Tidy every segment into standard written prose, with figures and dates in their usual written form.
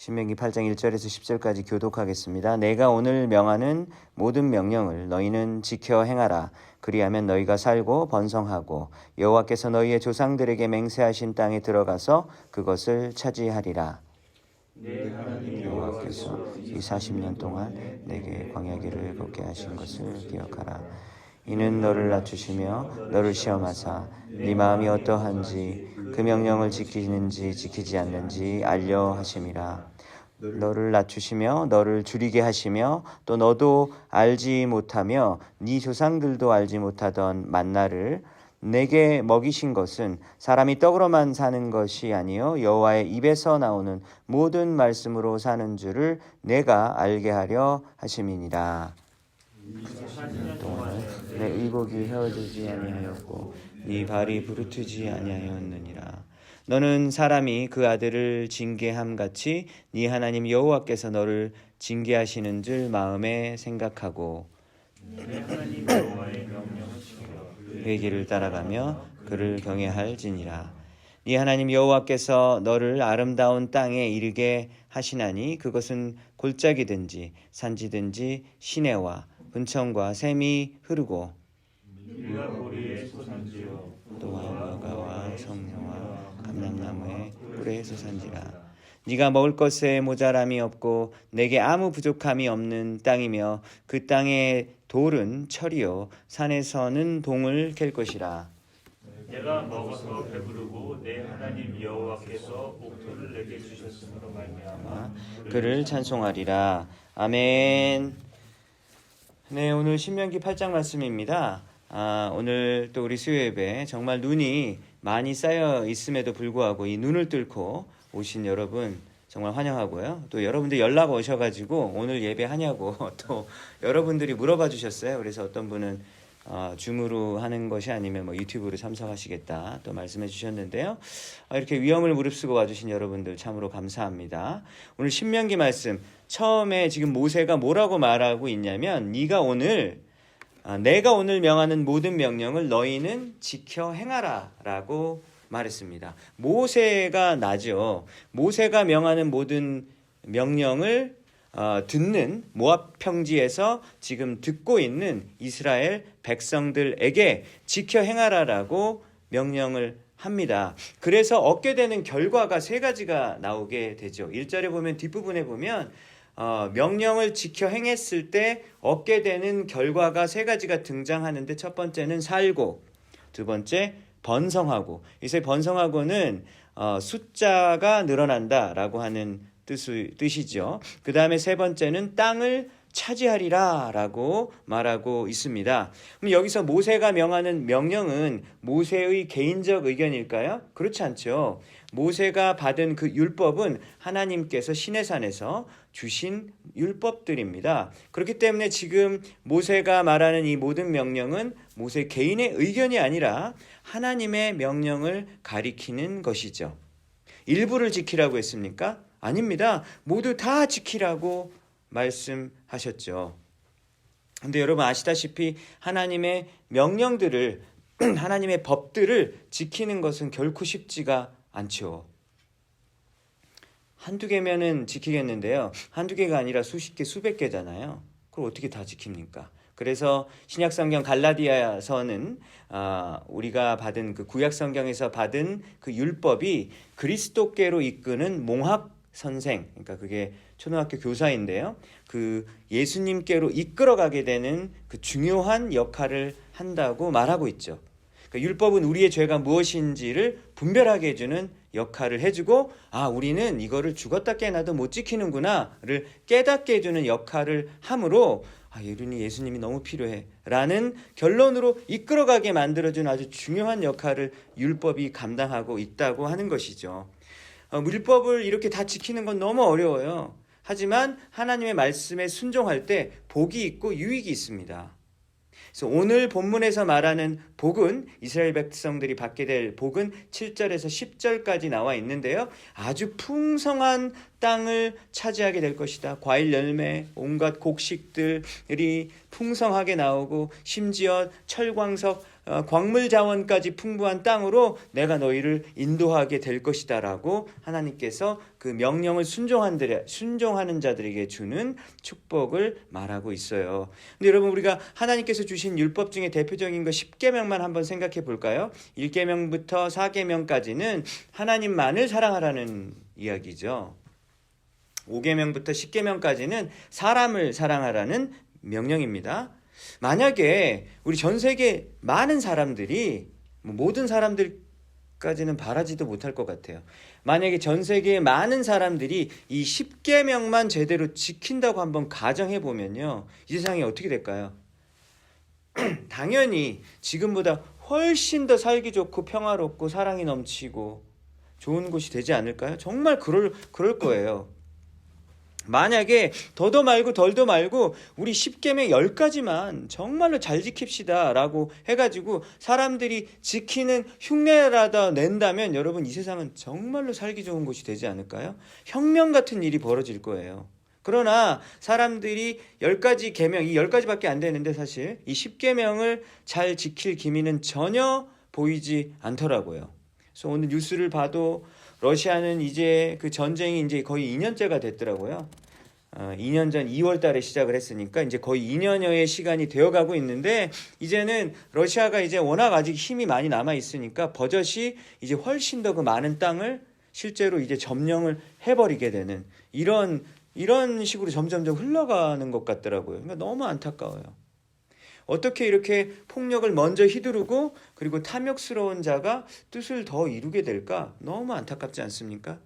신명기 8장 1절에서 10절까지 교독하겠습니다. 내가 오늘 명하는 모든 명령을 너희는 지켜 행하라. 그리하면 너희가 살고 번성하고 여호와께서 너희의 조상들에게 맹세하신 땅에 들어가서 그것을 차지하리라. 내 하나님 여호와께서 이 40년 동안 내게 광야길을 걷게 하신 것을 기억하라. 이는 너를 낮추시며 너를 시험하사 네 마음이 어떠한지 그 명령을 지키는지 지키지 않는지 알려 하심이라. 너를 낮추시며 너를 줄이게 하시며 또 너도 알지 못하며 네 조상들도 알지 못하던 만나를 내게 먹이신 것은 사람이 떡으로만 사는 것이 아니요 여호와의 입에서 나오는 모든 말씀으로 사는 줄을 내가 알게 하려 하심이니라. 40년 동안 내 의복이 헤어지지 아니하였고 네 발이 부르트지 아니하였느니라. 너는 사람이 그 아들을 징계함 같이 네 하나님 여호와께서 너를 징계하시는 줄 마음에 생각하고 내 하나님 여호와의 명령을 지켜 그의 길을 따라가며 그를 경외할지니라. 네 하나님 여호와께서 너를 아름다운 땅에 이르게 하시나니 그것은 골짜기든지 산지든지 시내와 분청과 샘이 흐르고 네가 보리의 소산지요 또한 무화과와 성녀와 감람나무의 꿀의 소산지라. 네가 먹을 것에 모자람이 없고 내게 아무 부족함이 없는 땅이며 그 땅의 돌은 철이요 산에서는 동을 캘 것이라. 내가 먹어서 배부르고 내 하나님 여호와께서 복토를 내게 주셨으므로 말미암아 그를 찬송하리라. 아멘. 네, 오늘 신명기 8장 말씀입니다. 오늘 또 우리 수요예배 정말 눈이 많이 쌓여 있음에도 불구하고 이 눈을 뚫고 오신 여러분 정말 환영하고요. 또 여러분들 연락 오셔가지고 오늘 예배하냐고 또 여러분들이 물어봐 주셨어요. 그래서 어떤 분은 줌으로 하는 것이 아니면 뭐 유튜브로 참석하시겠다 또 말씀해 주셨는데요. 이렇게 위험을 무릅쓰고 와주신 여러분들 참으로 감사합니다. 오늘 신명기 말씀 처음에 지금 모세가 뭐라고 말하고 있냐면 내가 오늘 명하는 모든 명령을 너희는 지켜 행하라 라고 말했습니다. 모세가 나죠. 모세가 명하는 모든 명령을 듣는 모압 평지에서 지금 듣고 있는 이스라엘 백성들에게 지켜 행하라라고 명령을 합니다. 그래서 얻게 되는 결과가 세 가지가 나오게 되죠. 1절에 보면 뒷부분에 보면 명령을 지켜 행했을 때 얻게 되는 결과가 세 가지가 등장하는데 첫 번째는 살고, 두 번째 번성하고. 이제 번성하고는 숫자가 늘어난다라고 하는 뜻이죠. 그 다음에 세 번째는 땅을 차지하리라 라고 말하고 있습니다. 그럼 여기서 모세가 명하는 명령은 모세의 개인적 의견일까요? 그렇지 않죠. 모세가 받은 그 율법은 하나님께서 시내산에서 주신 율법들입니다. 그렇기 때문에 지금 모세가 말하는 이 모든 명령은 모세 개인의 의견이 아니라 하나님의 명령을 가리키는 것이죠. 일부를 지키라고 했습니까? 아닙니다. 모두 다 지키라고 말씀하셨죠. 근데 여러분 아시다시피 하나님의 명령들을 하나님의 법들을 지키는 것은 결코 쉽지가 않죠. 한두 개면은 지키겠는데요. 한두 개가 아니라 수십 개, 수백 개잖아요. 그걸 어떻게 다 지킵니까? 그래서 신약성경 갈라디아서는 우리가 받은 그 구약성경에서 받은 그 율법이 그리스도께로 이끄는 몽합 선생, 그러니까 그게 초등학교 교사인데요. 그 예수님께로 이끌어가게 되는 그 중요한 역할을 한다고 말하고 있죠. 그러니까 율법은 우리의 죄가 무엇인지를 분별하게 해주는 역할을 해주고 우리는 이거를 죽었다 깨어나도 못 지키는구나를 깨닫게 해주는 역할을 하므로 이러니 예수님이 너무 필요해 라는 결론으로 이끌어가게 만들어주는 아주 중요한 역할을 율법이 감당하고 있다고 하는 것이죠. 율법을 이렇게 다 지키는 건 너무 어려워요. 하지만 하나님의 말씀에 순종할 때 복이 있고 유익이 있습니다. 그래서 오늘 본문에서 말하는 복은 이스라엘 백성들이 받게 될 복은 7절에서 10절까지 나와 있는데요. 아주 풍성한 땅을 차지하게 될 것이다. 과일 열매, 온갖 곡식들이 풍성하게 나오고 심지어 철광석 광물 자원까지 풍부한 땅으로 내가 너희를 인도하게 될 것이다라고 하나님께서 그 명령을 순종하는 자들에게 주는 축복을 말하고 있어요. 근데 여러분, 우리가 하나님께서 주신 율법 중에 대표적인 거 10계명만 한번 생각해 볼까요? 1계명부터 4계명까지는 하나님만을 사랑하라는 이야기죠. 5계명부터 10계명까지는 사람을 사랑하라는 명령입니다. 만약에 우리 전 세계 많은 사람들이, 모든 사람들까지는 바라지도 못할 것 같아요. 만약에 전 세계의 많은 사람들이 이 10계명만 제대로 지킨다고 한번 가정해 보면요, 이 세상이 어떻게 될까요? 당연히 지금보다 훨씬 더 살기 좋고 평화롭고 사랑이 넘치고 좋은 곳이 되지 않을까요? 정말 그럴 거예요. 만약에 더도 말고 덜도 말고 우리 10계명 10가지만 정말로 잘 지킵시다 라고 해가지고 사람들이 지키는 흉내라도 낸다면 여러분, 이 세상은 정말로 살기 좋은 곳이 되지 않을까요? 혁명 같은 일이 벌어질 거예요. 그러나 사람들이 10가지 계명, 이 10가지밖에 안 되는데 사실 이 10계명을 잘 지킬 기미는 전혀 보이지 않더라고요. 그래서 오늘 뉴스를 봐도 러시아는 이제 그 전쟁이 이제 거의 2년째가 됐더라고요. 2년 전 2월 달에 시작을 했으니까 이제 거의 2년여의 시간이 되어가고 있는데, 이제는 러시아가 이제 워낙 아직 힘이 많이 남아 있으니까 버젓이 이제 훨씬 더 그 많은 땅을 실제로 이제 점령을 해버리게 되는 이런 식으로 점점점 흘러가는 것 같더라고요. 그러니까 너무 안타까워요. 어떻게 이렇게 폭력을 먼저 휘두르고 그리고 탐욕스러운 자가 뜻을 더 이루게 될까? 너무 안타깝지 않습니까?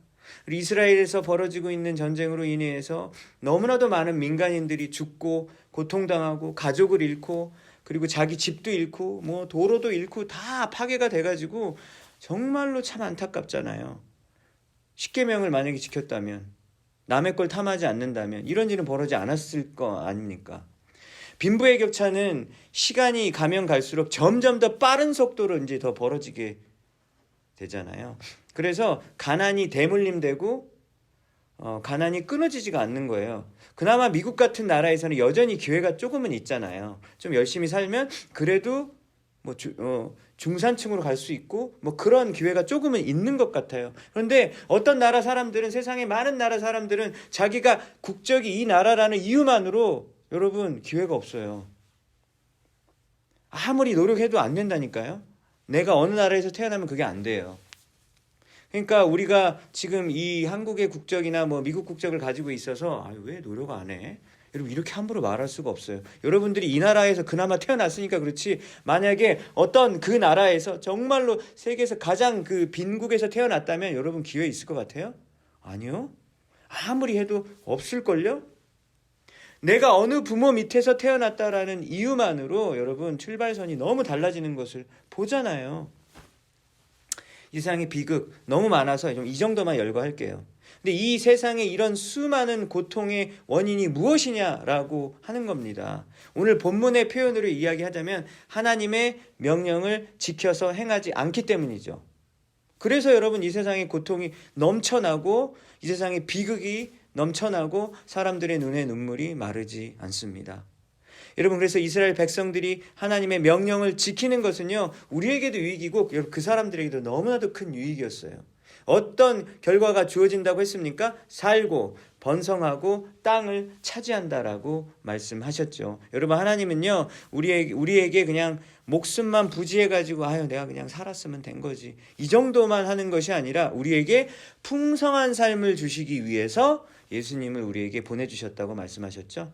이스라엘에서 벌어지고 있는 전쟁으로 인해서 너무나도 많은 민간인들이 죽고 고통당하고 가족을 잃고 그리고 자기 집도 잃고 뭐 도로도 잃고 다 파괴가 돼가지고 정말로 참 안타깝잖아요. 10계명을 만약에 지켰다면, 남의 걸 탐하지 않는다면 이런 일은 벌어지지 않았을 거 아닙니까? 빈부의 격차는 시간이 가면 갈수록 점점 더 빠른 속도로 이제 더 벌어지게 되잖아요. 그래서 가난이 대물림되고 가난이 끊어지지가 않는 거예요. 그나마 미국 같은 나라에서는 여전히 기회가 조금은 있잖아요. 좀 열심히 살면 그래도 뭐 중산층으로 갈 수 있고 뭐 그런 기회가 조금은 있는 것 같아요. 그런데 어떤 나라 사람들은, 세상의 많은 나라 사람들은 자기가 국적이 이 나라라는 이유만으로 여러분 기회가 없어요. 아무리 노력해도 안 된다니까요. 내가 어느 나라에서 태어나면 그게 안 돼요. 그러니까 우리가 지금 이 한국의 국적이나 뭐 미국 국적을 가지고 있어서 왜 노력 안 해? 여러분, 이렇게 함부로 말할 수가 없어요. 여러분들이 이 나라에서 그나마 태어났으니까 그렇지, 만약에 어떤 그 나라에서 정말로 세계에서 가장 그 빈국에서 태어났다면 여러분 기회 있을 것 같아요? 아니요. 아무리 해도 없을걸요? 내가 어느 부모 밑에서 태어났다라는 이유만으로 여러분 출발선이 너무 달라지는 것을 보잖아요. 이 세상의 비극 너무 많아서 좀 이 정도만 열거할게요. 근데 이 세상에 이런 수많은 고통의 원인이 무엇이냐라고 하는 겁니다. 오늘 본문의 표현으로 이야기하자면 하나님의 명령을 지켜서 행하지 않기 때문이죠. 그래서 여러분, 이 세상의 고통이 넘쳐나고 이 세상의 비극이 넘쳐나고 사람들의 눈에 눈물이 마르지 않습니다. 여러분, 그래서 이스라엘 백성들이 하나님의 명령을 지키는 것은요, 우리에게도 유익이고 그 사람들에게도 너무나도 큰 유익이었어요. 어떤 결과가 주어진다고 했습니까? 살고 번성하고 땅을 차지한다라고 말씀하셨죠. 여러분, 하나님은요 우리에게 그냥 목숨만 부지해가지고 내가 그냥 살았으면 된 거지, 이 정도만 하는 것이 아니라 우리에게 풍성한 삶을 주시기 위해서 예수님을 우리에게 보내주셨다고 말씀하셨죠.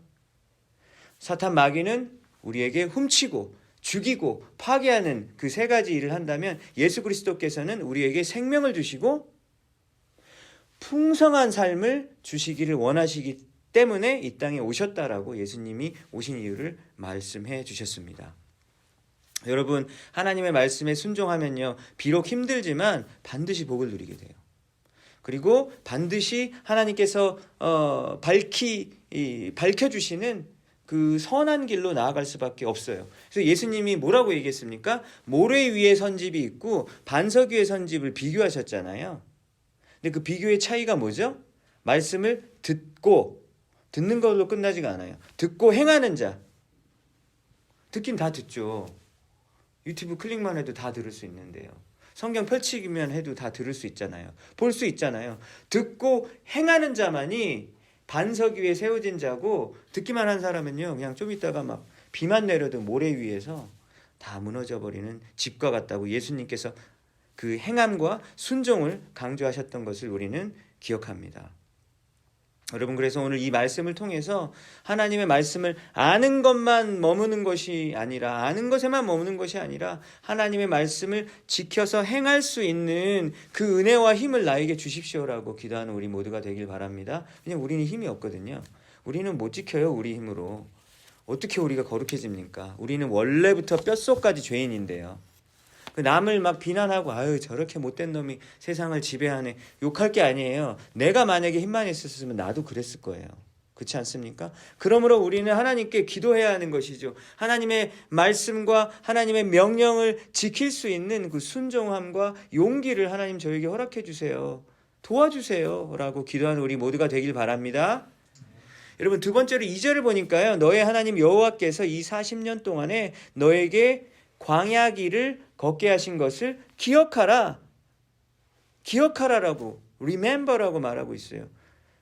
사탄 마귀는 우리에게 훔치고 죽이고 파괴하는 그 세 가지 일을 한다면 예수 그리스도께서는 우리에게 생명을 주시고 풍성한 삶을 주시기를 원하시기 때문에 이 땅에 오셨다라고 예수님이 오신 이유를 말씀해 주셨습니다. 여러분, 하나님의 말씀에 순종하면요, 비록 힘들지만 반드시 복을 누리게 돼요. 그리고 반드시 하나님께서 밝혀주시는 그 선한 길로 나아갈 수밖에 없어요. 그래서 예수님이 뭐라고 얘기했습니까? 모래 위에 선집이 있고 반석 위에 선집을 비교하셨잖아요. 근데 그 비교의 차이가 뭐죠? 말씀을 듣는 걸로 끝나지가 않아요. 듣고 행하는 자. 듣긴 다 듣죠. 유튜브 클릭만 해도 다 들을 수 있는데요. 성경 펼치기만 해도 다 들을 수 있잖아요. 볼 수 있잖아요. 듣고 행하는 자만이 반석 위에 세워진 자고, 듣기만 한 사람은요 그냥 좀 있다가 막 비만 내려도 모래 위에서 다 무너져 버리는 집과 같다고 예수님께서 그 행함과 순종을 강조하셨던 것을 우리는 기억합니다. 여러분, 그래서 오늘 이 말씀을 통해서 하나님의 말씀을 아는 것만 머무는 것이 아니라, 아는 것에만 머무는 것이 아니라 하나님의 말씀을 지켜서 행할 수 있는 그 은혜와 힘을 나에게 주십시오라고 기도하는 우리 모두가 되길 바랍니다. 왜냐하면 우리는 힘이 없거든요. 우리는 못 지켜요. 우리 힘으로. 어떻게 우리가 거룩해집니까? 우리는 원래부터 뼛속까지 죄인인데요. 남을 막 비난하고 아유 저렇게 못된 놈이 세상을 지배하네, 욕할 게 아니에요. 내가 만약에 힘만 있었으면 나도 그랬을 거예요. 그렇지 않습니까? 그러므로 우리는 하나님께 기도해야 하는 것이죠. 하나님의 말씀과 하나님의 명령을 지킬 수 있는 그 순종함과 용기를 하나님 저에게 허락해 주세요, 도와주세요 라고 기도하는 우리 모두가 되길 바랍니다. 여러분, 두 번째로 2절을 보니까요, 너의 하나님 여호와께서 이 40년 동안에 너에게 광야 길을 걷게 하신 것을 기억하라. 기억하라라고, remember라고 말하고 있어요.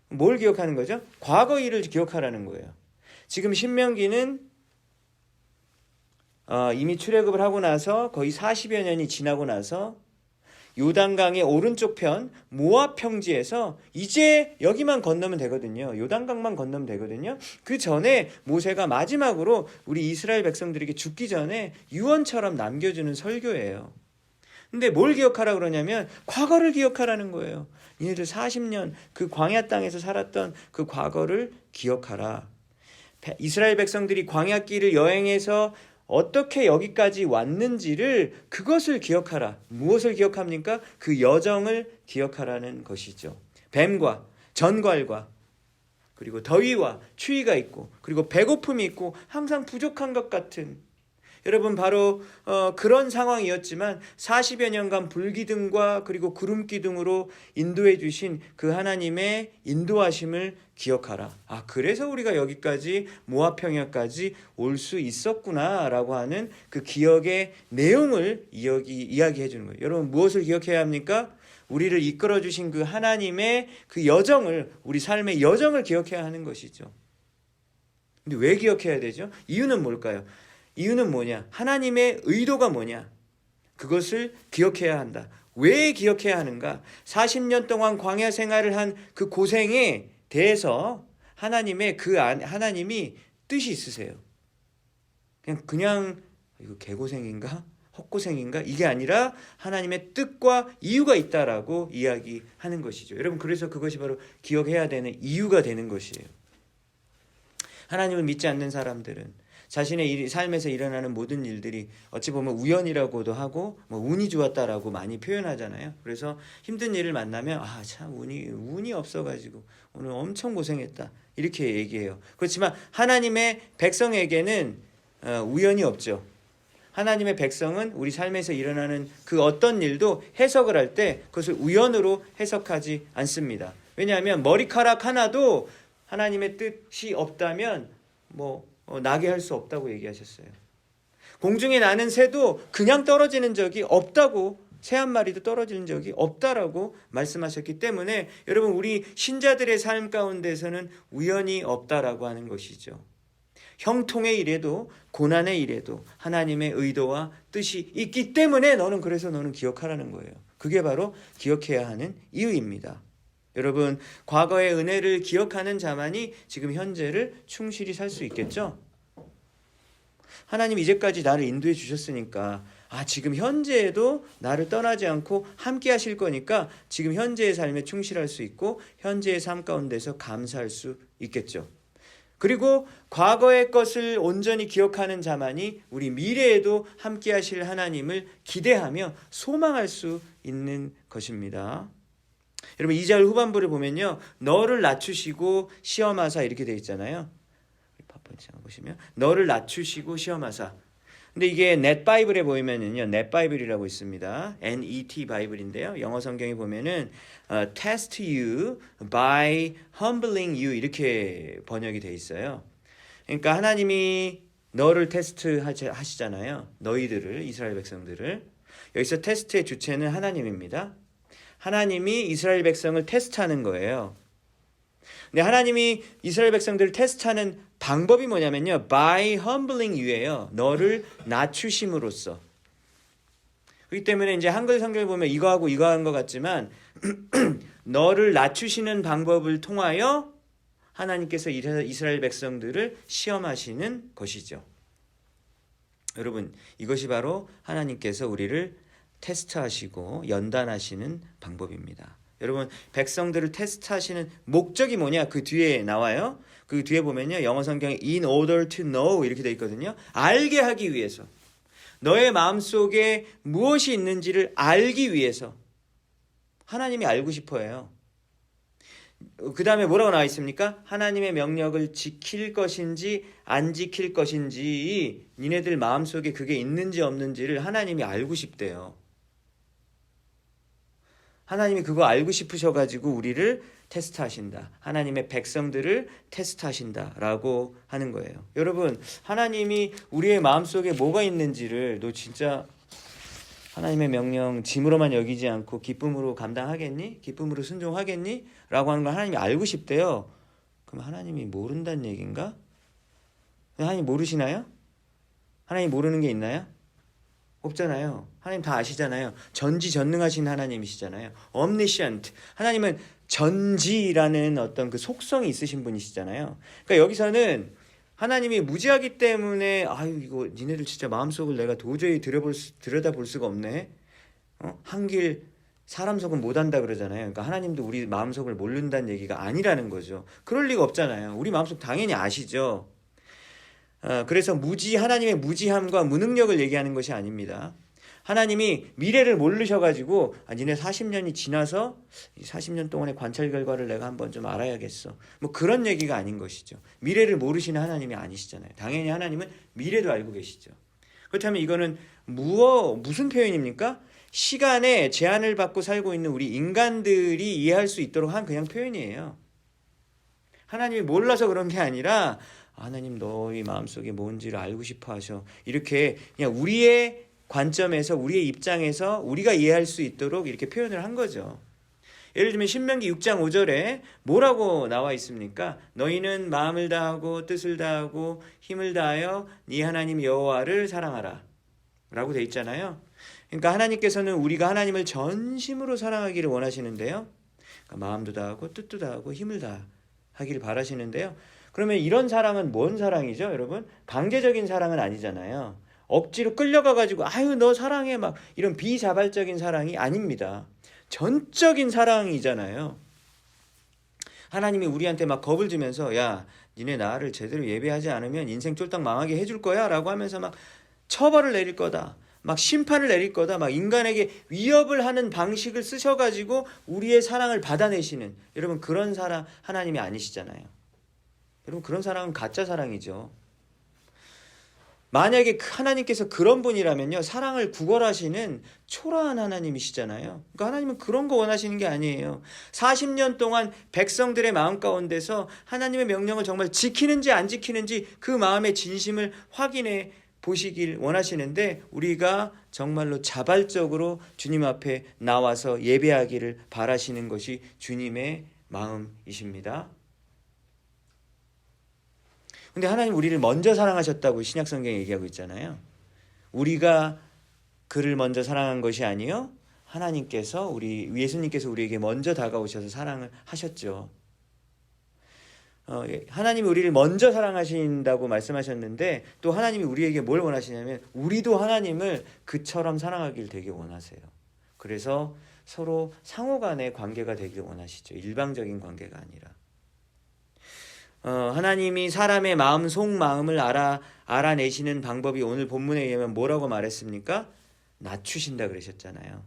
뭘 기억하는 거죠? 과거 일을 기억하라는 거예요. 지금 신명기는 이미 출애굽을 하고 나서 거의 40여 년이 지나고 나서 요단강의 오른쪽 편 모압 평지에서 이제 여기만 건너면 되거든요. 요단강만 건너면 되거든요. 그 전에 모세가 마지막으로 우리 이스라엘 백성들에게 죽기 전에 유언처럼 남겨주는 설교예요. 근데 뭘 기억하라 그러냐면 과거를 기억하라는 거예요. 얘네들 40년 그 광야 땅에서 살았던 그 과거를 기억하라. 이스라엘 백성들이 광야길을 여행해서 어떻게 여기까지 왔는지를, 그것을 기억하라. 무엇을 기억합니까? 그 여정을 기억하라는 것이죠. 뱀과 전갈과 그리고 더위와 추위가 있고, 그리고 배고픔이 있고 항상 부족한 것 같은, 여러분 바로 그런 상황이었지만 40여 년간 불기둥과 그리고 구름기둥으로 인도해 주신 그 하나님의 인도하심을 기억하라. 아, 그래서 우리가 여기까지 모압 평야까지 올 수 있었구나라고 하는 그 기억의 내용을 이야기해 주는 거예요. 여러분, 무엇을 기억해야 합니까? 우리를 이끌어 주신 그 하나님의 그 여정을, 우리 삶의 여정을 기억해야 하는 것이죠. 근데 왜 기억해야 되죠? 이유는 뭘까요? 이유는 뭐냐? 하나님의 의도가 뭐냐? 그것을 기억해야 한다. 왜 기억해야 하는가? 40년 동안 광야 생활을 한 그 고생에 대해서 하나님의 하나님이 뜻이 있으세요. 그냥 이거 개고생인가? 헛고생인가? 이게 아니라 하나님의 뜻과 이유가 있다라고 이야기하는 것이죠. 여러분, 그래서 그것이 바로 기억해야 되는 이유가 되는 것이에요. 하나님을 믿지 않는 사람들은 자신의 삶에서 일어나는 모든 일들이 어찌 보면 우연이라고도 하고 운이 좋았다라고 많이 표현하잖아요. 그래서 힘든 일을 만나면 참 운이 없어가지고 오늘 엄청 고생했다 이렇게 얘기해요. 그렇지만 하나님의 백성에게는 우연이 없죠. 하나님의 백성은 우리 삶에서 일어나는 그 어떤 일도 해석을 할 때 그것을 우연으로 해석하지 않습니다. 왜냐하면 머리카락 하나도 하나님의 뜻이 없다면 나게 할 수 없다고 얘기하셨어요. 공중에 나는 새도 그냥 떨어지는 적이 없다고, 새 한 마리도 떨어지는 적이 없다라고 말씀하셨기 때문에 여러분, 우리 신자들의 삶 가운데서는 우연이 없다라고 하는 것이죠. 형통의 일에도 고난의 일에도 하나님의 의도와 뜻이 있기 때문에 그래서 너는 기억하라는 거예요. 그게 바로 기억해야 하는 이유입니다. 여러분, 과거의 은혜를 기억하는 자만이 지금 현재를 충실히 살 수 있겠죠? 하나님 이제까지 나를 인도해 주셨으니까 지금 현재에도 나를 떠나지 않고 함께 하실 거니까 지금 현재의 삶에 충실할 수 있고 현재의 삶 가운데서 감사할 수 있겠죠. 그리고 과거의 것을 온전히 기억하는 자만이 우리 미래에도 함께 하실 하나님을 기대하며 소망할 수 있는 것입니다. 여러분, 2절 후반부를 보면요, 너를 낮추시고 시험하사 이렇게 되어 있잖아요. 보시면 너를 낮추시고 시험하사. 근데 이게 넷 바이블에 보면은요, 넷 바이블이라고 있습니다. NET 바이블인데요. 영어 성경에 보면은 test you by humbling you 이렇게 번역이 되어 있어요. 그러니까 하나님이 너를 테스트 하시잖아요. 너희들을, 이스라엘 백성들을. 여기서 테스트의 주체는 하나님입니다. 하나님이 이스라엘 백성을 테스트하는 거예요. 근데 하나님이 이스라엘 백성들을 테스트하는 방법이 뭐냐면요. by humbling you예요. 너를 낮추심으로써. 그렇기 때문에 이제 한글 성경을 보면 이거하고 이거 한 것 같지만 너를 낮추시는 방법을 통하여 하나님께서 이스라엘 백성들을 시험하시는 것이죠. 여러분, 이것이 바로 하나님께서 우리를 테스트하시고 연단하시는 방법입니다. 여러분, 백성들을 테스트하시는 목적이 뭐냐? 그 뒤에 나와요. 그 뒤에 보면요. 영어 성경에 in order to know 이렇게 되어 있거든요. 알게 하기 위해서. 너의 마음속에 무엇이 있는지를 알기 위해서. 하나님이 알고 싶어 해요. 그 다음에 뭐라고 나와 있습니까? 하나님의 명령을 지킬 것인지 안 지킬 것인지 니네들 마음속에 그게 있는지 없는지를 하나님이 알고 싶대요. 하나님이 그거 알고 싶으셔가지고 우리를 테스트하신다. 하나님의 백성들을 테스트하신다라고 하는 거예요. 여러분, 하나님이 우리의 마음속에 뭐가 있는지를 너 진짜 하나님의 명령 짐으로만 여기지 않고 기쁨으로 감당하겠니? 기쁨으로 순종하겠니? 라고 하는 걸 하나님이 알고 싶대요. 그럼 하나님이 모른다는 얘기인가? 하나님 모르시나요? 하나님 모르는 게 있나요? 없잖아요. 하나님 다 아시잖아요. 전지전능하신 하나님이시잖아요. omniscient. 하나님은 전지라는 어떤 그 속성이 있으신 분이시잖아요. 그러니까 여기서는 하나님이 무지하기 때문에 아유 이거 니네들 진짜 마음속을 내가 도저히 들여다볼 수가 없네. 한길 사람 속은 못 안다 그러잖아요. 그러니까 하나님도 우리 마음속을 모른다는 얘기가 아니라는 거죠. 그럴 리가 없잖아요. 우리 마음속 당연히 아시죠. 그래서 하나님의 무지함과 무능력을 얘기하는 것이 아닙니다. 하나님이 미래를 모르셔가지고 니네 40년이 지나서 40년 동안의 관찰 결과를 내가 한번 좀 알아야겠어. 뭐 그런 얘기가 아닌 것이죠. 미래를 모르시는 하나님이 아니시잖아요. 당연히 하나님은 미래도 알고 계시죠. 그렇다면 이거는 무슨 표현입니까? 시간에 제한을 받고 살고 있는 우리 인간들이 이해할 수 있도록 한 그냥 표현이에요. 하나님이 몰라서 그런 게 아니라 하나님 너희 마음속에 뭔지를 알고 싶어 하셔. 이렇게 그냥 우리의 관점에서 우리의 입장에서 우리가 이해할 수 있도록 이렇게 표현을 한 거죠. 예를 들면 신명기 6장 5절에 뭐라고 나와 있습니까? 너희는 마음을 다하고 뜻을 다하고 힘을 다하여 네 하나님 여호와를 사랑하라 라고 돼 있잖아요. 그러니까 하나님께서는 우리가 하나님을 전심으로 사랑하기를 원하시는데요. 그러니까 마음도 다하고 뜻도 다하고 힘을 다하기를 바라시는데요. 그러면 이런 사랑은 뭔 사랑이죠, 여러분? 강제적인 사랑은 아니잖아요. 억지로 끌려가가지고 아유 너 사랑해 막 이런 비자발적인 사랑이 아닙니다. 전적인 사랑이잖아요. 하나님이 우리한테 막 겁을 주면서 야 니네 나를 제대로 예배하지 않으면 인생 쫄딱 망하게 해줄 거야 라고 하면서 막 처벌을 내릴 거다. 막 심판을 내릴 거다. 막 인간에게 위협을 하는 방식을 쓰셔가지고 우리의 사랑을 받아내시는 여러분 그런 사랑 하나님이 아니시잖아요. 여러분 그런 사랑은 가짜 사랑이죠. 만약에 하나님께서 그런 분이라면요. 사랑을 구걸하시는 초라한 하나님이시잖아요. 그러니까 하나님은 그런 거 원하시는 게 아니에요. 40년 동안 백성들의 마음 가운데서 하나님의 명령을 정말 지키는지 안 지키는지 그 마음의 진심을 확인해 보시길 원하시는데 우리가 정말로 자발적으로 주님 앞에 나와서 예배하기를 바라시는 것이 주님의 마음이십니다. 근데 하나님 우리를 먼저 사랑하셨다고 신약 성경에 얘기하고 있잖아요. 우리가 그를 먼저 사랑한 것이 아니요 하나님께서 예수님께서 우리에게 먼저 다가오셔서 사랑을 하셨죠. 하나님이 우리를 먼저 사랑하신다고 말씀하셨는데 또 하나님이 우리에게 뭘 원하시냐면 우리도 하나님을 그처럼 사랑하길 되게 원하세요. 그래서 서로 상호간의 관계가 되길 원하시죠. 일방적인 관계가 아니라. 하나님이 사람의 마음 속마음을 알아내시는 방법이 오늘 본문에 의하면 뭐라고 말했습니까? 낮추신다 그러셨잖아요.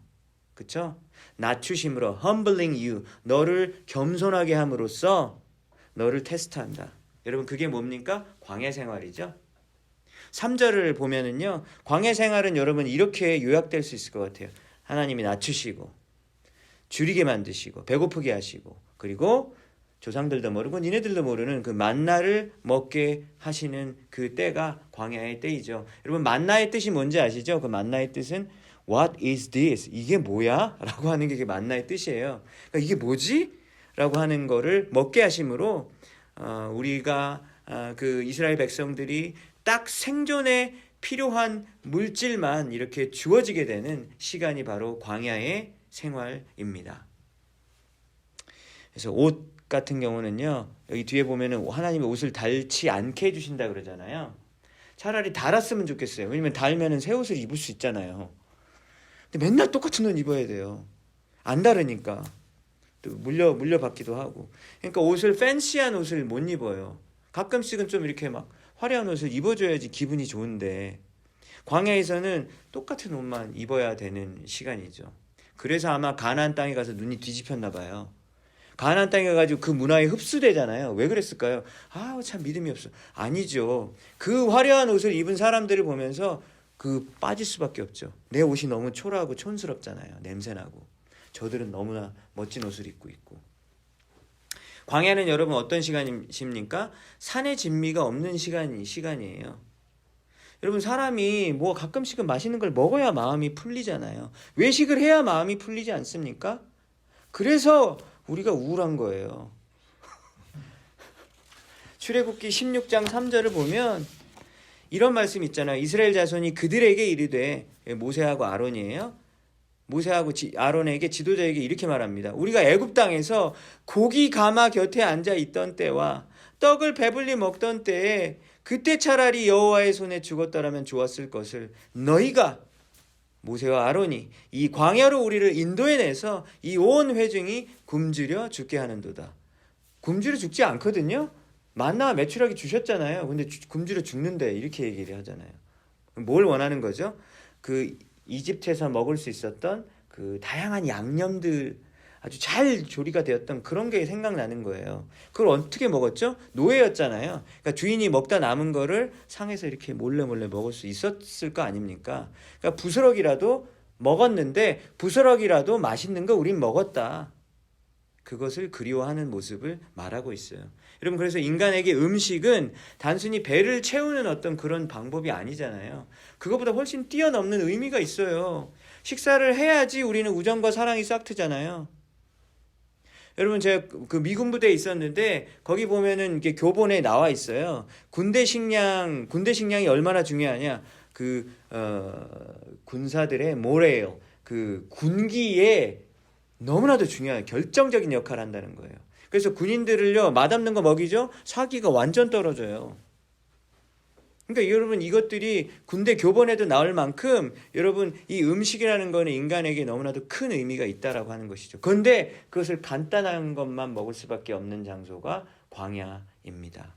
그렇죠? 낮추심으로 humbling you 너를 겸손하게 함으로써 너를 테스트한다. 여러분 그게 뭡니까? 광야 생활이죠. 3절을 보면은요. 광야 생활은 여러분 이렇게 요약될 수 있을 것 같아요. 하나님이 낮추시고 줄이게 만드시고 배고프게 하시고 그리고 조상들도 모르고 니네들도 모르는 그 만나를 먹게 하시는 그 때가 광야의 때이죠. 여러분 만나의 뜻이 뭔지 아시죠? 그 만나의 뜻은 What is this? 이게 뭐야? 라고 하는 게 만나의 뜻이에요. 그러니까 이게 뭐지? 라고 하는 거를 먹게 하심으로 우리가 그 이스라엘 백성들이 딱 생존에 필요한 물질만 이렇게 주어지게 되는 시간이 바로 광야의 생활입니다. 그래서 옷 같은 경우는요, 여기 뒤에 보면은 하나님이 옷을 닳지 않게 해주신다 그러잖아요. 차라리 닳았으면 좋겠어요. 왜냐면 닳으면은 새 옷을 입을 수 있잖아요. 근데 맨날 똑같은 옷 입어야 돼요. 안 다르니까. 또 물려받기도 하고. 그러니까 옷을 팬시한 옷을 못 입어요. 가끔씩은 좀 이렇게 막 화려한 옷을 입어줘야지 기분이 좋은데 광야에서는 똑같은 옷만 입어야 되는 시간이죠. 그래서 아마 가나안 땅에 가서 눈이 뒤집혔나 봐요. 가나안 땅에 가가지고 그 문화에 흡수되잖아요. 왜 그랬을까요? 참 믿음이 없어. 아니죠. 그 화려한 옷을 입은 사람들을 보면서 빠질 수밖에 없죠. 내 옷이 너무 초라하고 촌스럽잖아요. 냄새나고. 저들은 너무나 멋진 옷을 입고 있고. 광야는 여러분 어떤 시간이십니까? 산의 진미가 없는 시간이에요. 여러분 사람이 뭐 가끔씩은 맛있는 걸 먹어야 마음이 풀리잖아요. 외식을 해야 마음이 풀리지 않습니까? 그래서 우리가 우울한 거예요. 출애굽기 16장 3절을 보면 이런 말씀 있잖아요. 이스라엘 자손이 그들에게 이르되, 모세하고 아론이에요. 모세하고 아론에게 지도자에게 이렇게 말합니다. 우리가 애굽 땅에서 고기 가마 곁에 앉아 있던 때와 떡을 배불리 먹던 때에 그때 차라리 여호와의 손에 죽었더라면 좋았을 것을 너희가 모세와 아론이 이 광야로 우리를 인도해내서 이 온 회중이 굶주려 죽게 하는도다. 굶주려 죽지 않거든요. 만나와 메추라기 주셨잖아요. 근데 굶주려 죽는데 이렇게 얘기를 하잖아요. 뭘 원하는 거죠? 그 이집트에서 먹을 수 있었던 그 다양한 양념들 아주 잘 조리가 되었던 그런 게 생각나는 거예요. 그걸 어떻게 먹었죠? 노예였잖아요. 그러니까 주인이 먹다 남은 거를 상에서 이렇게 몰래 먹을 수 있었을 거 아닙니까? 그러니까 부스럭이라도 먹었는데 부스럭이라도 맛있는 거 우린 먹었다. 그것을 그리워하는 모습을 말하고 있어요. 여러분 그래서 인간에게 음식은 단순히 배를 채우는 어떤 그런 방법이 아니잖아요. 그것보다 훨씬 뛰어넘는 의미가 있어요. 식사를 해야지 우리는 우정과 사랑이 싹트잖아요. 여러분 제가 그 미군 부대에 있었는데 거기 보면은 이게 교본에 나와 있어요. 군대 식량이 얼마나 중요하냐. 군사들의 모레일, 그 군기에 너무나도 중요한 결정적인 역할을 한다는 거예요. 그래서 군인들을요 맛없는 거 먹이죠. 사기가 완전 떨어져요. 그러니까 여러분 이것들이 군대 교본에도 나올 만큼 여러분 이 음식이라는 거는 인간에게 너무나도 큰 의미가 있다라고 하는 것이죠. 그런데 그것을 간단한 것만 먹을 수밖에 없는 장소가 광야입니다.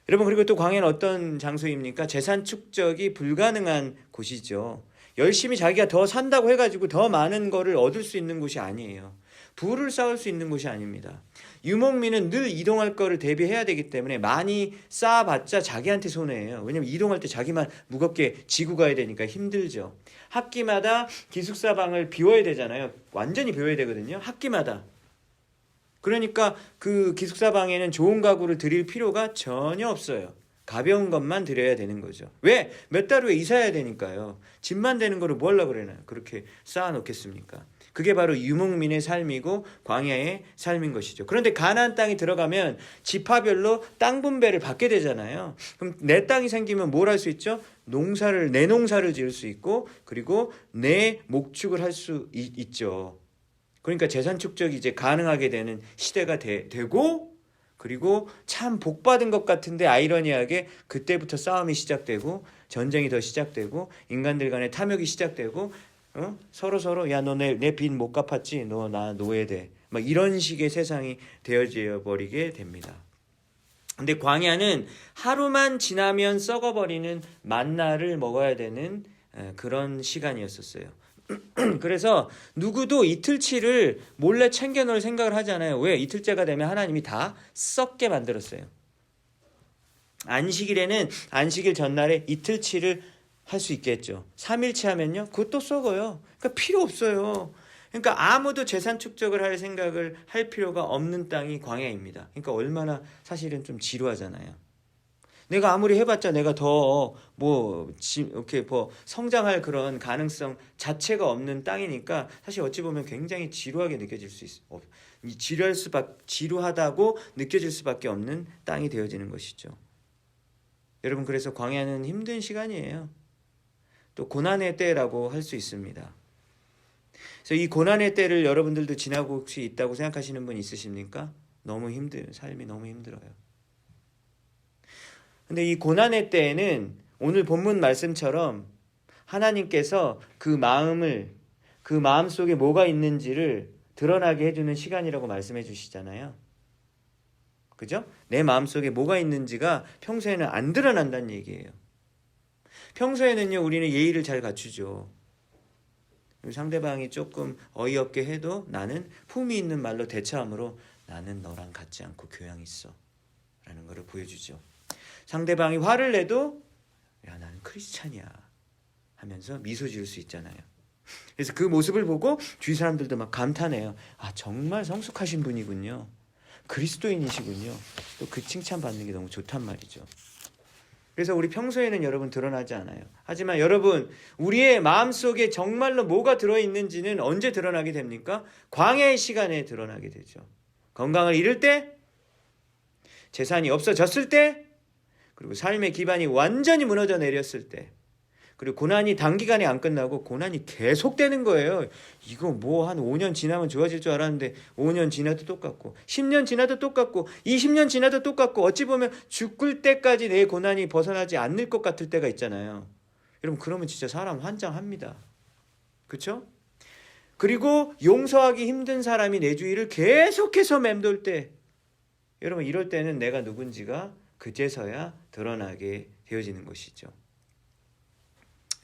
여러분 그리고 또 광야는 어떤 장소입니까? 재산 축적이 불가능한 곳이죠. 열심히 자기가 더 산다고 해가지고 더 많은 거를 얻을 수 있는 곳이 아니에요. 부를 쌓을 수 있는 곳이 아닙니다. 유목민은 늘 이동할 거를 대비해야 되기 때문에 많이 쌓아봤자 자기한테 손해예요. 왜냐면 이동할 때 자기만 무겁게 지고 가야 되니까 힘들죠. 학기마다 기숙사방을 비워야 되잖아요. 완전히 비워야 되거든요. 학기마다. 그러니까 그 기숙사방에는 좋은 가구를 드릴 필요가 전혀 없어요. 가벼운 것만 드려야 되는 거죠. 왜? 몇 달 후에 이사해야 되니까요. 집만 되는 거를 뭐 하려고 그러나 그렇게 쌓아놓겠습니까? 그게 바로 유목민의 삶이고 광야의 삶인 것이죠. 그런데 가나안 땅에 들어가면 지파별로 땅 분배를 받게 되잖아요. 그럼 내 땅이 생기면 뭘 할 수 있죠? 내 농사를 지을 수 있고 그리고 내 목축을 할 수 있죠. 그러니까 재산 축적이 이제 가능하게 되는 시대가 되고 그리고 참 복받은 것 같은데 아이러니하게 그때부터 싸움이 시작되고 전쟁이 더 시작되고 인간들 간의 탐욕이 시작되고 서로 야 너 내 빚 못 갚았지? 너 나 노예돼. 막 이런 식의 세상이 되어져 버리게 됩니다. 근데 광야는 하루만 지나면 썩어버리는 만나를 먹어야 되는 그런 시간이었었어요. 그래서 누구도 이틀치를 몰래 챙겨 놓을 생각을 하지 않아요. 왜? 이틀째가 되면 하나님이 다 썩게 만들었어요. 안식일에는 안식일 전날에 이틀치를 할 수 있겠죠. 3일치 하면요 그것도 썩어요. 그러니까 필요 없어요. 그러니까 아무도 재산 축적을 할 생각을 할 필요가 없는 땅이 광야입니다. 그러니까 얼마나 사실은 좀 지루하잖아요. 내가 아무리 해봤자 내가 더 이렇게 성장할 그런 가능성 자체가 없는 땅이니까 사실 어찌 보면 굉장히 지루하게 느껴질 수 있어. 지루하다고 느껴질 수밖에 없는 땅이 되어지는 것이죠. 여러분, 그래서 광야는 힘든 시간이에요. 또 고난의 때라고 할 수 있습니다. 그래서 이 고난의 때를 여러분들도 지나고 혹시 있다고 생각하시는 분 있으십니까? 삶이 너무 힘들어요. 근데 이 고난의 때에는 오늘 본문 말씀처럼 하나님께서 그 마음 속에 뭐가 있는지를 드러나게 해주는 시간이라고 말씀해 주시잖아요. 그죠? 내 마음 속에 뭐가 있는지가 평소에는 안 드러난다는 얘기예요. 평소에는요, 우리는 예의를 잘 갖추죠. 상대방이 조금 어이없게 해도 나는 품위 있는 말로 대처함으로 나는 너랑 같지 않고 교양이 있어 라는 것을 보여주죠. 상대방이 화를 내도 야, 나는 크리스찬이야 하면서 미소 지을 수 있잖아요. 그래서 그 모습을 보고 주위 사람들도 막 감탄해요. 아, 정말 성숙하신 분이군요. 그리스도인이시군요. 또 그 칭찬받는 게 너무 좋단 말이죠. 그래서 우리 평소에는 여러분 드러나지 않아요. 하지만 여러분, 우리의 마음속에 정말로 뭐가 들어있는지는 언제 드러나게 됩니까? 광야의 시간에 드러나게 되죠. 건강을 잃을 때, 재산이 없어졌을 때, 그리고 삶의 기반이 완전히 무너져 내렸을 때, 그리고 고난이 단기간에 안 끝나고 고난이 계속되는 거예요. 이거 한 5년 지나면 좋아질 줄 알았는데 5년 지나도 똑같고 10년 지나도 똑같고 20년 지나도 똑같고 어찌 보면 죽을 때까지 내 고난이 벗어나지 않을 것 같을 때가 있잖아요. 여러분, 그러면 진짜 사람 환장합니다. 그렇죠? 그리고 용서하기 힘든 사람이 내 주위를 계속해서 맴돌 때, 여러분, 이럴 때는 내가 누군지가 그제서야 드러나게 되어지는 것이죠.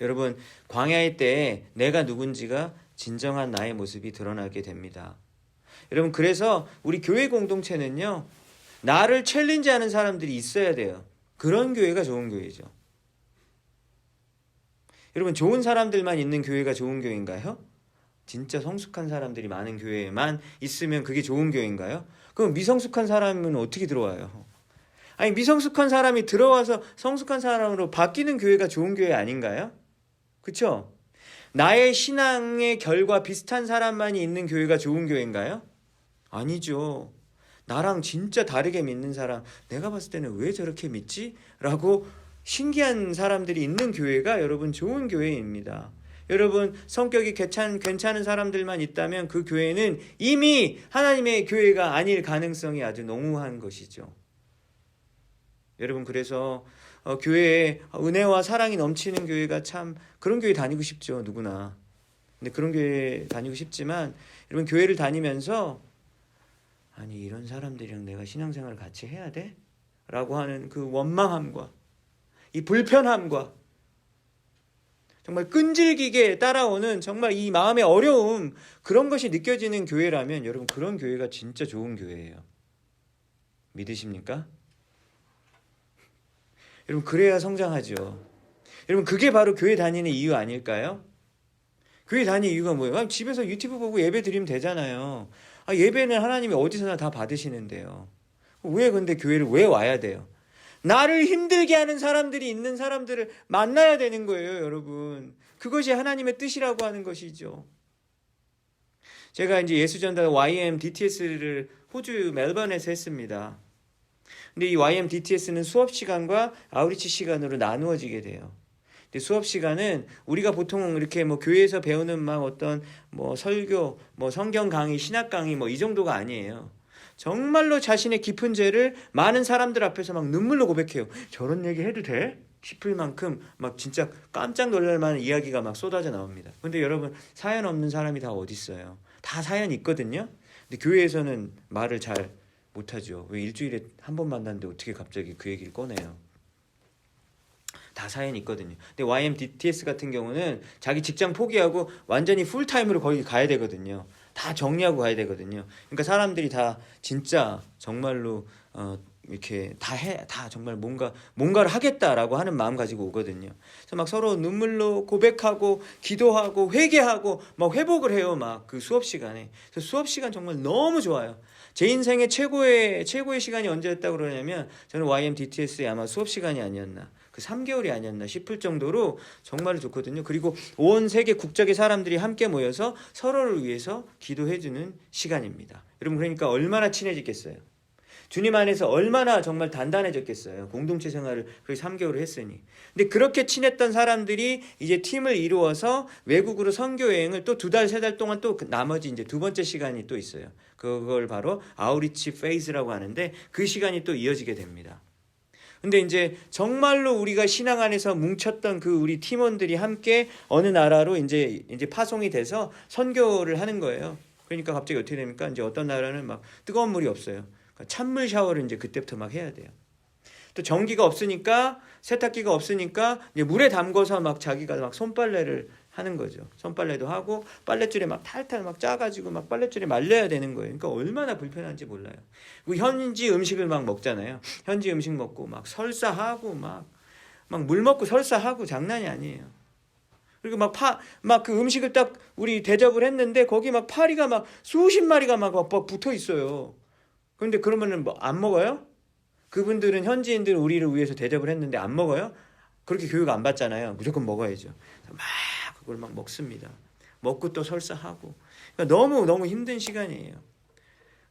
여러분, 광야의 때에 내가 누군지가 진정한 나의 모습이 드러나게 됩니다. 여러분, 그래서 우리 교회 공동체는요, 나를 챌린지하는 사람들이 있어야 돼요. 그런 교회가 좋은 교회죠. 여러분, 좋은 사람들만 있는 교회가 좋은 교회인가요? 진짜 성숙한 사람들이 많은 교회에만 있으면 그게 좋은 교회인가요? 그럼 미성숙한 사람은 어떻게 들어와요? 아니, 미성숙한 사람이 들어와서 성숙한 사람으로 바뀌는 교회가 좋은 교회 아닌가요? 그렇죠? 나의 신앙의 결과 비슷한 사람만이 있는 교회가 좋은 교회인가요? 아니죠. 나랑 진짜 다르게 믿는 사람, 내가 봤을 때는 왜 저렇게 믿지? 라고 신기한 사람들이 있는 교회가 여러분 좋은 교회입니다. 여러분, 성격이 괜찮은 사람들만 있다면 그 교회는 이미 하나님의 교회가 아닐 가능성이 아주 농후한 것이죠. 여러분, 그래서 교회에 은혜와 사랑이 넘치는 교회가 참, 그런 교회 다니고 싶죠, 누구나. 근데 그런 교회 다니고 싶지만 여러분, 교회를 다니면서 아니, 이런 사람들이랑 내가 신앙생활을 같이 해야 돼? 라고 하는 그 원망함과 이 불편함과 정말 끈질기게 따라오는 정말 이 마음의 어려움, 그런 것이 느껴지는 교회라면 여러분, 그런 교회가 진짜 좋은 교회예요. 믿으십니까? 여러분, 그래야 성장하죠. 여러분, 그게 바로 교회 다니는 이유 아닐까요? 교회 다니는 이유가 뭐예요? 집에서 유튜브 보고 예배 드리면 되잖아요. 예배는 하나님이 어디서나 다 받으시는데요. 왜 근데 교회를 왜 와야 돼요? 나를 힘들게 하는 사람들이 있는 사람들을 만나야 되는 거예요, 여러분. 그것이 하나님의 뜻이라고 하는 것이죠. 제가 이제 예수전단 YM DTS를 호주 멜번에서 했습니다. 근데 이 YM DTS는 수업 시간과 아우리치 시간으로 나누어지게 돼요. 근데 수업 시간은 우리가 보통 이렇게 교회에서 배우는 어떤 설교, 성경 강의, 신학 강의 이 정도가 아니에요. 정말로 자신의 깊은 죄를 많은 사람들 앞에서 눈물로 고백해요. 저런 얘기 해도 돼? 싶을 만큼 진짜 깜짝 놀랄 만한 이야기가 쏟아져 나옵니다. 근데 여러분, 사연 없는 사람이 다 어디 있어요? 다 사연이 있거든요. 근데 교회에서는 말을 잘 못하죠. 왜 일주일에 한 번 만났는데 어떻게 갑자기 그 얘기를 꺼내요? 다 사연이 있거든요. 근데 YMDTS 같은 경우는 자기 직장 포기하고 완전히 풀타임으로 거기 가야 되거든요. 다 정리하고 가야 되거든요. 그러니까 사람들이 다 진짜 정말로 이렇게 다 정말 뭔가를 하겠다라고 하는 마음 가지고 오거든요. 그래서 막 서로 눈물로 고백하고 기도하고 회개하고 막 회복을 해요. 막 그 수업 시간에. 그래서 수업 시간 정말 너무 좋아요. 제 인생의 최고의 시간이 언제였다고 그러냐면 저는 YMDTS의 아마 수업 시간이 아니었나. 그 3개월이 아니었나 싶을 정도로 정말 좋거든요. 그리고 온 세계 국적의 사람들이 함께 모여서 서로를 위해서 기도해주는 시간입니다. 여러분 그러니까 얼마나 친해지겠어요. 주님 안에서 얼마나 정말 단단해졌겠어요. 공동체 생활을 그렇게 3개월을 했으니. 근데 그렇게 친했던 사람들이 이제 팀을 이루어서 외국으로 선교 여행을 또 2달, 3달 동안 또 나머지 이제 두 번째 시간이 또 있어요. 그걸 바로 아우리치 페이즈라고 하는데 그 시간이 또 이어지게 됩니다. 근데 이제 정말로 우리가 신앙 안에서 뭉쳤던 그 우리 팀원들이 함께 어느 나라로 이제 파송이 돼서 선교를 하는 거예요. 그러니까 갑자기 어떻게 됩니까? 이제 어떤 나라는 막 뜨거운 물이 없어요. 찬물 샤워를 이제 그때부터 막 해야 돼요. 또 전기가 없으니까 세탁기가 없으니까 이제 물에 담궈서 막 자기가 막 손빨래를 하는 거죠. 손빨래도 하고 빨랫줄에 막 탈탈 막 짜가지고 막 빨랫줄에 말려야 되는 거예요. 그러니까 얼마나 불편한지 몰라요. 그리고 현지 음식을 막 먹잖아요. 현지 음식 먹고 막 설사하고 막 물 먹고 설사하고 장난이 아니에요. 그리고 막 그 음식을 딱 우리 대접을 했는데 거기 막 파리가 막 수십 마리가 막 붙어 있어요. 그런데 그러면은 뭐 안 먹어요? 그분들은 현지인들은 우리를 위해서 대접을 했는데 안 먹어요? 그렇게 교육 안 받잖아요. 무조건 먹어야죠. 막 그걸 막 먹습니다. 먹고 또 설사하고. 그러니까 너무 힘든 시간이에요.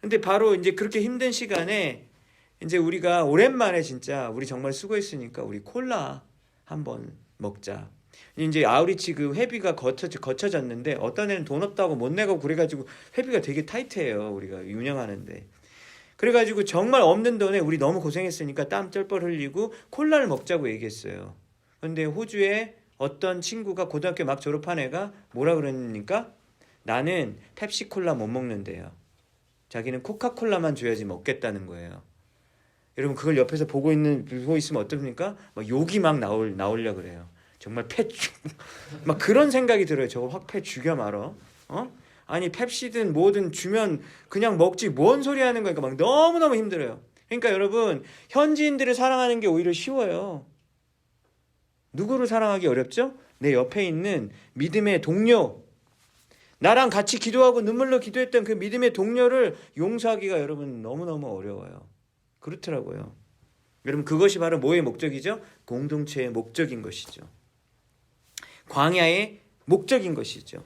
근데 바로 이제 그렇게 힘든 시간에 이제 우리가 오랜만에 진짜 우리 정말 수고했으니까 우리 콜라 한번 먹자. 이제 아우리치 그 회비가 거쳐졌는데 어떤 애는 돈 없다고 못 내고 그래가지고 회비가 되게 타이트해요. 우리가 운영하는데. 그래가지고 정말 없는 돈에 우리 너무 고생했으니까 땀 쩔뻘 흘리고 콜라를 먹자고 얘기했어요. 근데 호주에 어떤 친구가 고등학교 막 졸업한 애가 뭐라 그러니까 나는 펩시콜라 못 먹는데요. 자기는 코카콜라만 줘야지 먹겠다는 거예요. 여러분 그걸 옆에서 보고 있으면 어떻습니까? 막 욕이 막 나오려 그래요. 정말 막 그런 생각이 들어요. 저거 확 패 죽여 말어. 아니 펩시든 뭐든 주면 그냥 먹지 뭔 소리 하는 거니까 막 너무너무 힘들어요. 그러니까 여러분 현지인들을 사랑하는 게 오히려 쉬워요. 누구를 사랑하기 어렵죠? 내 옆에 있는 믿음의 동료, 나랑 같이 기도하고 눈물로 기도했던 그 믿음의 동료를 용서하기가 여러분 너무너무 어려워요. 그렇더라고요. 여러분 그것이 바로 뭐의 목적이죠? 공동체의 목적인 것이죠. 광야의 목적인 것이죠.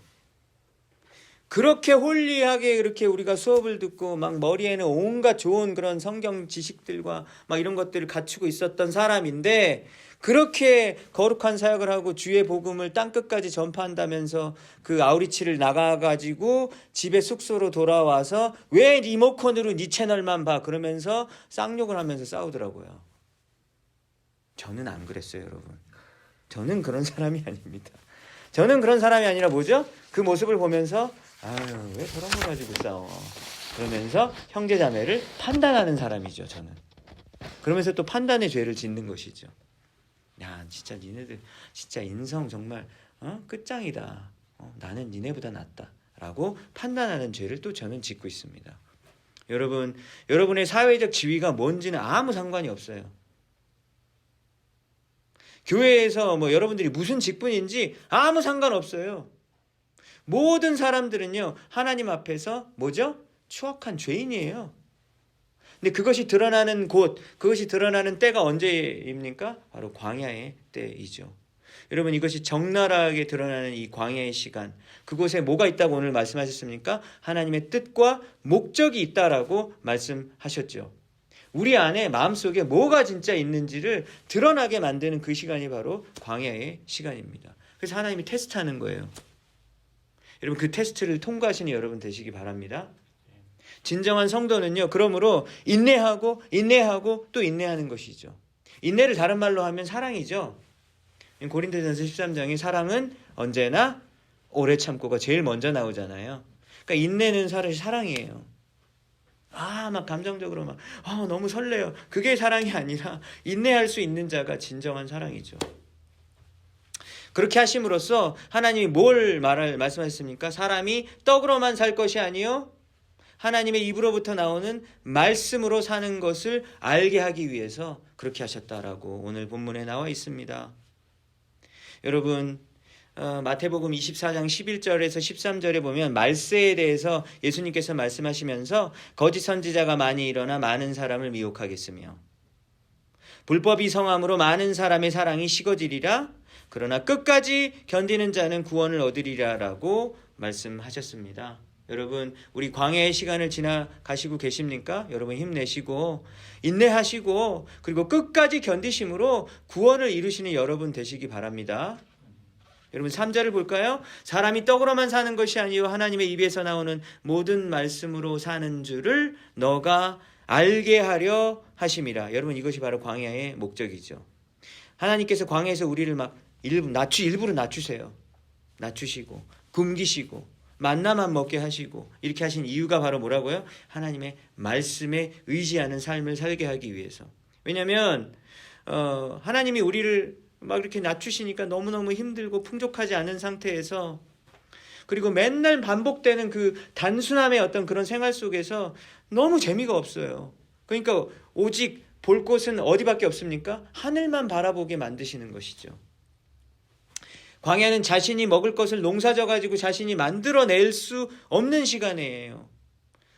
그렇게 홀리하게 이렇게 우리가 수업을 듣고 막 머리에는 온갖 좋은 그런 성경 지식들과 막 이런 것들을 갖추고 있었던 사람인데 그렇게 거룩한 사역을 하고 주의 복음을 땅끝까지 전파한다면서 그 아우리치를 나가가지고 집에 숙소로 돌아와서 왜 리모컨으로 네 채널만 봐 그러면서 쌍욕을 하면서 싸우더라고요. 저는 안 그랬어요, 여러분. 저는 그런 사람이 아닙니다. 저는 그런 사람이 아니라 뭐죠? 그 모습을 보면서 아유 왜 저런 거 가지고 싸워 그러면서 형제자매를 판단하는 사람이죠. 저는 그러면서 또 판단의 죄를 짓는 것이죠. 야 진짜 니네들 진짜 인성 정말 끝장이다. 나는 니네보다 낫다 라고 판단하는 죄를 또 저는 짓고 있습니다. 여러분의 사회적 지위가 뭔지는 아무 상관이 없어요. 교회에서 뭐 여러분들이 무슨 직분인지 아무 상관없어요. 모든 사람들은요 하나님 앞에서 뭐죠? 추악한 죄인이에요. 근데 그것이 드러나는 그것이 드러나는 때가 언제입니까? 바로 광야의 때이죠. 여러분 이것이 적나라하게 드러나는 이 광야의 시간, 그곳에 뭐가 있다고 오늘 말씀하셨습니까? 하나님의 뜻과 목적이 있다라고 말씀하셨죠. 우리 안에 마음속에 뭐가 진짜 있는지를 드러나게 만드는 그 시간이 바로 광야의 시간입니다. 그래서 하나님이 테스트하는 거예요. 여러분 그 테스트를 통과하시는 여러분 되시기 바랍니다. 진정한 성도는요 그러므로 인내하고 또 인내하는 것이죠. 인내를 다른 말로 하면 사랑이죠. 고린도전서 13장에 사랑은 언제나 오래 참고가 제일 먼저 나오잖아요. 그러니까 인내는 사랑이에요. 막 감정적으로 막 너무 설레요. 그게 사랑이 아니라 인내할 수 있는 자가 진정한 사랑이죠. 그렇게 하심으로써 하나님이 뭘 말씀하셨습니까? 사람이 떡으로만 살 것이 아니요 하나님의 입으로부터 나오는 말씀으로 사는 것을 알게 하기 위해서 그렇게 하셨다라고 오늘 본문에 나와 있습니다. 여러분, 마태복음 24장 11절에서 13절에 보면 말세에 대해서 예수님께서 말씀하시면서 거짓 선지자가 많이 일어나 많은 사람을 미혹하겠으며 불법이 성함으로 많은 사람의 사랑이 식어지리라. 그러나 끝까지 견디는 자는 구원을 얻으리라라고 말씀하셨습니다. 여러분, 우리 광야의 시간을 지나가시고 계십니까? 여러분 힘내시고 인내하시고 그리고 끝까지 견디심으로 구원을 이루시는 여러분 되시기 바랍니다. 여러분 3절을 볼까요? 사람이 떡으로만 사는 것이 아니요 하나님의 입에서 나오는 모든 말씀으로 사는 줄을 너가 알게 하려 하심이라. 여러분 이것이 바로 광야의 목적이죠. 하나님께서 광야에서 우리를 막 일부러 낮추세요. 낮추시고 굶기시고 만나만 먹게 하시고 이렇게 하신 이유가 바로 뭐라고요? 하나님의 말씀에 의지하는 삶을 살게 하기 위해서. 왜냐하면 하나님이 우리를 막 이렇게 낮추시니까 너무너무 힘들고 풍족하지 않은 상태에서 그리고 맨날 반복되는 그 단순함의 어떤 그런 생활 속에서 너무 재미가 없어요. 그러니까 오직 볼 곳은 어디밖에 없습니까? 하늘만 바라보게 만드시는 것이죠. 광야는 자신이 먹을 것을 농사져 가지고 자신이 만들어낼 수 없는 시간이에요.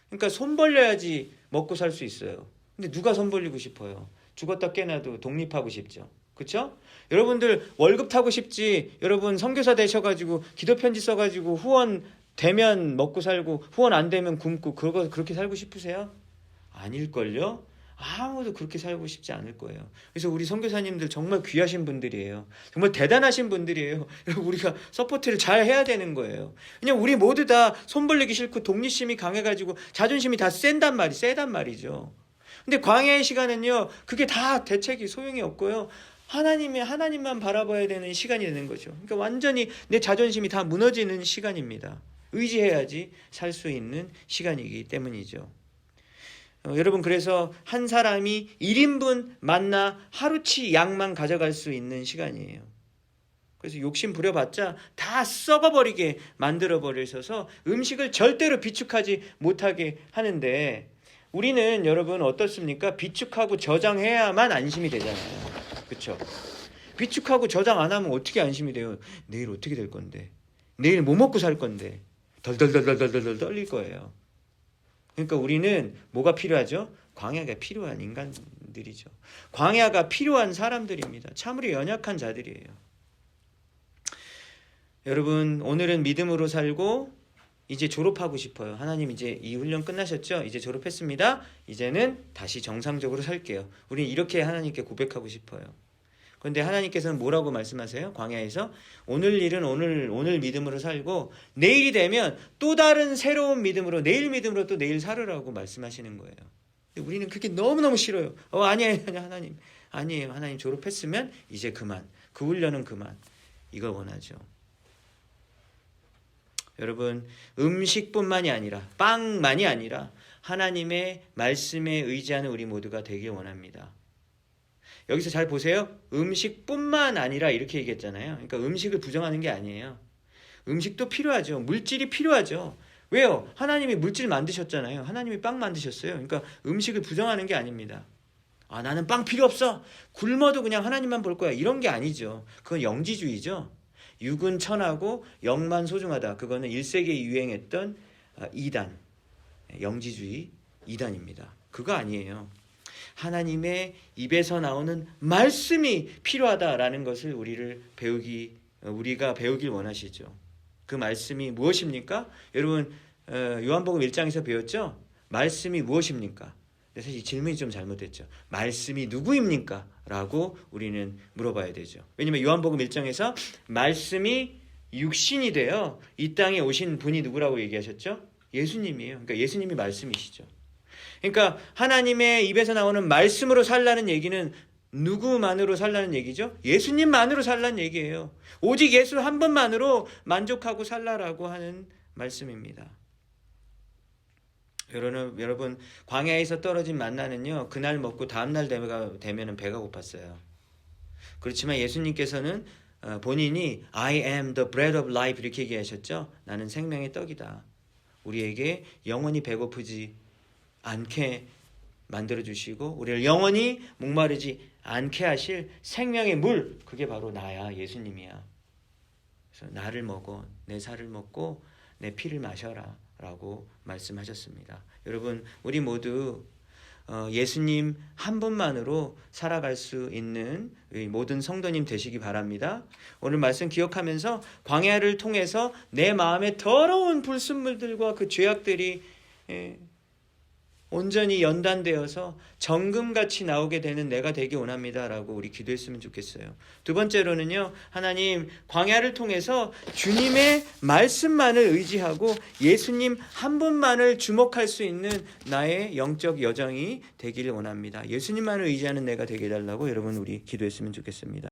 그러니까 손 벌려야지 먹고 살 수 있어요. 근데 누가 손 벌리고 싶어요? 죽었다 깨나도 독립하고 싶죠. 그렇죠? 여러분들 월급 타고 싶지. 여러분 선교사 되셔가지고 기도 편지 써가지고 후원 되면 먹고 살고 후원 안 되면 굶고 그렇게 살고 싶으세요? 아닐걸요? 아무도 그렇게 살고 싶지 않을 거예요. 그래서 우리 선교사님들 정말 귀하신 분들이에요. 정말 대단하신 분들이에요. 우리가 서포트를 잘 해야 되는 거예요. 그냥 우리 모두 다 손 벌리기 싫고 독립심이 강해가지고 자존심이 다 세단 말이죠. 근데 광야의 시간은요, 그게 다 대책이 소용이 없고요. 하나님만 바라봐야 되는 시간이 되는 거죠. 그러니까 완전히 내 자존심이 다 무너지는 시간입니다. 의지해야지 살 수 있는 시간이기 때문이죠. 여러분 그래서 한 사람이 1인분 만나 하루치 양만 가져갈 수 있는 시간이에요. 그래서 욕심 부려봤자 다 썩어버리게 만들어버리셔서 음식을 절대로 비축하지 못하게 하는데 우리는 여러분 어떻습니까? 비축하고 저장해야만 안심이 되잖아요. 그렇죠? 비축하고 저장 안 하면 어떻게 안심이 돼요? 내일 어떻게 될 건데? 내일 뭐 먹고 살 건데? 덜덜덜덜덜덜 떨릴 거예요. 그러니까 우리는 뭐가 필요하죠? 광야가 필요한 인간들이죠. 광야가 필요한 사람들입니다. 참으로 연약한 자들이에요. 여러분 오늘은 믿음으로 살고 이제 졸업하고 싶어요. 하나님 이제 이 훈련 끝나셨죠? 이제 졸업했습니다. 이제는 다시 정상적으로 살게요. 우리는 이렇게 하나님께 고백하고 싶어요. 그런데 하나님께서는 뭐라고 말씀하세요? 광야에서 오늘 일은 오늘 믿음으로 살고 내일이 되면 또 다른 새로운 믿음으로 내일 믿음으로 또 내일 살으라고 말씀하시는 거예요. 근데 우리는 그게 너무너무 싫어요. 아니에요 하나님. 아니에요 하나님 졸업했으면 이제 그만. 그 훈련은 그만. 이걸 원하죠. 여러분 음식뿐만이 아니라 빵만이 아니라 하나님의 말씀에 의지하는 우리 모두가 되길 원합니다. 여기서 잘 보세요. 음식뿐만 아니라 이렇게 얘기했잖아요. 그러니까 음식을 부정하는 게 아니에요. 음식도 필요하죠. 물질이 필요하죠. 왜요? 하나님이 물질 만드셨잖아요. 하나님이 빵 만드셨어요. 그러니까 음식을 부정하는 게 아닙니다. 나는 빵 필요 없어. 굶어도 그냥 하나님만 볼 거야. 이런 게 아니죠. 그건 영지주의죠. 육은 천하고 영만 소중하다. 그거는 1세기에 유행했던 이단, 영지주의 이단입니다. 그거 아니에요. 하나님의 입에서 나오는 말씀이 필요하다라는 것을 우리가 배우길 원하시죠. 그 말씀이 무엇입니까? 여러분 요한복음 1장에서 배웠죠? 말씀이 무엇입니까? 사실 이 질문이 좀 잘못됐죠. 말씀이 누구입니까? 라고 우리는 물어봐야 되죠. 왜냐하면 요한복음 1장에서 말씀이 육신이 되어 이 땅에 오신 분이 누구라고 얘기하셨죠? 예수님이에요. 그러니까 예수님이 말씀이시죠. 그러니까 하나님의 입에서 나오는 말씀으로 살라는 얘기는 누구만으로 살라는 얘기죠? 예수님만으로 살라는 얘기예요. 오직 예수 한 분만으로 만족하고 살라라고 하는 말씀입니다. 여러분 광야에서 떨어진 만나는요 그날 먹고 다음날 되면 배가 고팠어요. 그렇지만 예수님께서는 본인이 I am the bread of life 이렇게 얘기하셨죠. 나는 생명의 떡이다. 우리에게 영원히 배고프지 않게 만들어주시고 우리를 영원히 목마르지 않게 하실 생명의 물, 그게 바로 나야, 예수님이야. 그래서 나를 먹어, 내 살을 먹고 내 피를 마셔라 라고 말씀하셨습니다. 여러분, 우리 모두 예수님 한 분만으로 살아갈 수 있는 모든 성도님 되시기 바랍니다. 오늘 말씀 기억하면서 광야를 통해서 내 마음에 더러운 불순물들과 그 죄악들이 온전히 연단되어서 정금같이 나오게 되는 내가 되기 원합니다라고 우리 기도했으면 좋겠어요. 두 번째로는요, 하나님, 광야를 통해서 주님의 말씀만을 의지하고 예수님 한 분만을 주목할 수 있는 나의 영적 여정이 되기를 원합니다. 예수님만을 의지하는 내가 되게 해달라고 여러분 우리 기도했으면 좋겠습니다.